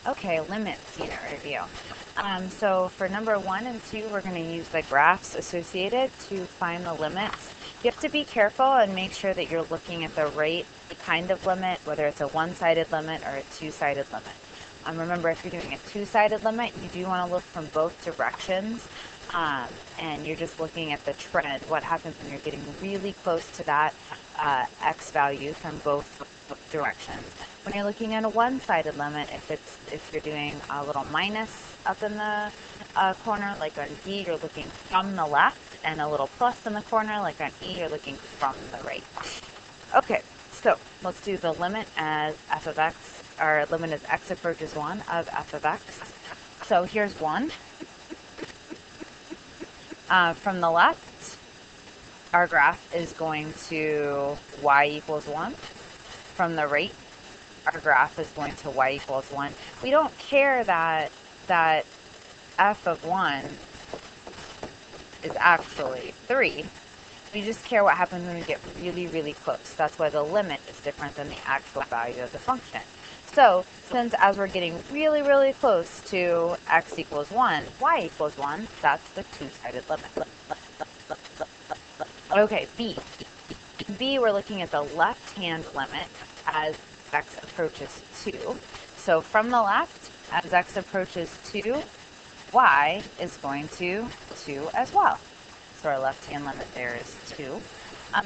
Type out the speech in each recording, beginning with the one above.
Okay, limits unit review. So for number 1 and 2, we're going to use the graphs associated to find the limits. You have to be careful and make sure that you're looking at the right kind of limit, whether it's a one-sided limit or a two-sided limit. Remember, if you're doing a two-sided limit, you do want to look from both directions, and you're just looking at the trend, what happens when you're getting really close to that x value from both directions. When you're looking at a one-sided limit, if you're doing a little minus up in the corner, like on D, you're looking from the left, and a little plus in the corner, like on E, you're looking from the right. Okay, so let's do the limit as f of x. Our limit as x approaches 1 of f of x. So here's 1. From the left, our graph is going to y equals 1. From the right, our graph is going to y equals 1. We don't care that f of 1 is actually 3. We just care what happens when we get really, really close. That's why the limit is different than the actual value of the function. So, since as we're getting really, really close to x equals 1, y equals 1, that's the two-sided limit. Okay, B. B, we're looking at the left-hand limit as x approaches 2. So from the left, as x approaches 2, y is going to 2 as well. So our left-hand limit there is 2.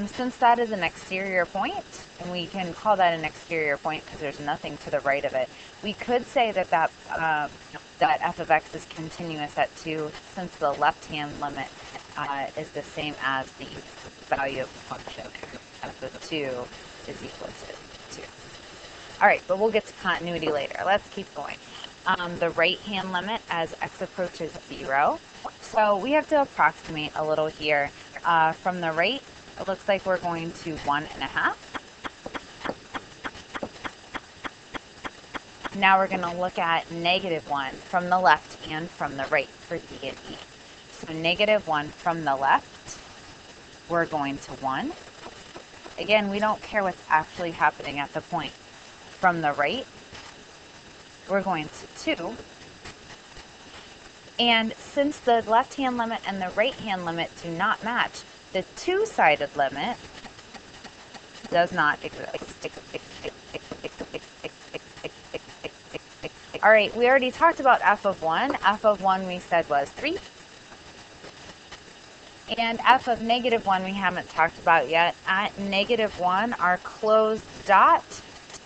Since that is an exterior point, and we can call that an exterior point because there's nothing to the right of it, we could say that that f of x is continuous at 2, since the left-hand limit is the same as the value of the function. f of 2 is equal to 2. All right, but we'll get to continuity later. Let's keep going. The right-hand limit as x approaches 0. So we have to approximate a little here. From the right, it looks like we're going to 1.5. Now we're going to look at -1 from the left and from the right for D and E. So -1 from the left, we're going to 1. Again, we don't care what's actually happening at the point. From the right, we're going to 2. And since the left-hand limit and the right-hand limit do not match, the two-sided limit does not exist. All right, we already talked about f of 1. f of 1 we said was 3. And f of -1 we haven't talked about yet. At -1, our closed dot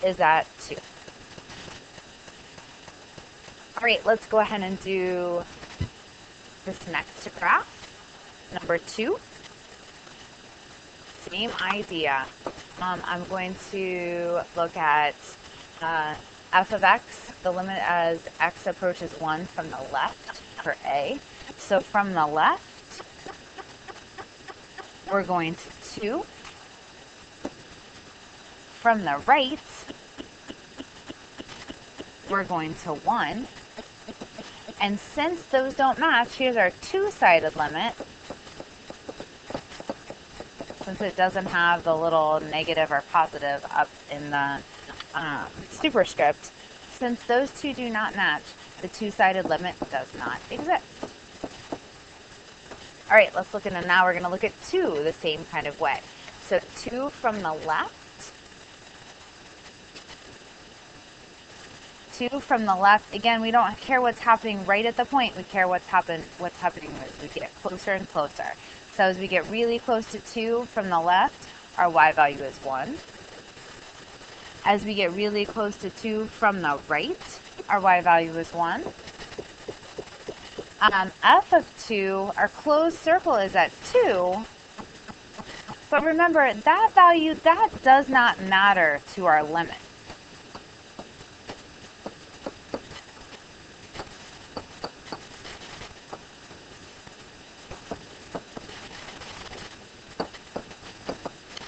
is at 2. All right, let's go ahead and do this next graph, number 2. Same idea. I'm going to look at f of x, the limit as x approaches 1 from the left for A. So from the left, we're going to 2. From the right, we're going to 1. And since those don't match, here's our two-sided limit. Since it doesn't have the little negative or positive up in the superscript, since those two do not match, the two-sided limit does not exist. All right, let's look at it now. We're going to look at 2 the same kind of way. So 2 from the left. 2 from the left. Again, we don't care what's happening right at the point. We care what's happening as we get closer and closer. So as we get really close to 2 from the left, our y value is 1. As we get really close to 2 from the right, our y value is 1. F of 2, our closed circle is at 2. But remember, that value, that does not matter to our limit.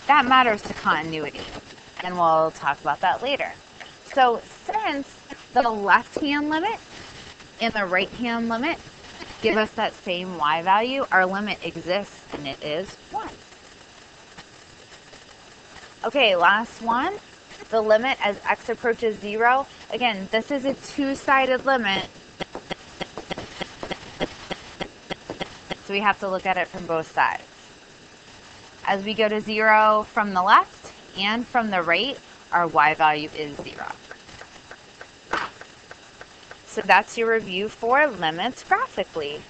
That matters to continuity, and we'll talk about that later. So since the left-hand limit and the right-hand limit give us that same y value, our limit exists, and it is 1. Okay, last one. the limit as x approaches 0. Again, this is a two-sided limit, so we have to look at it from both sides. As we go to 0 from the left and from the right, our y value is 0. So that's your review for limits graphically.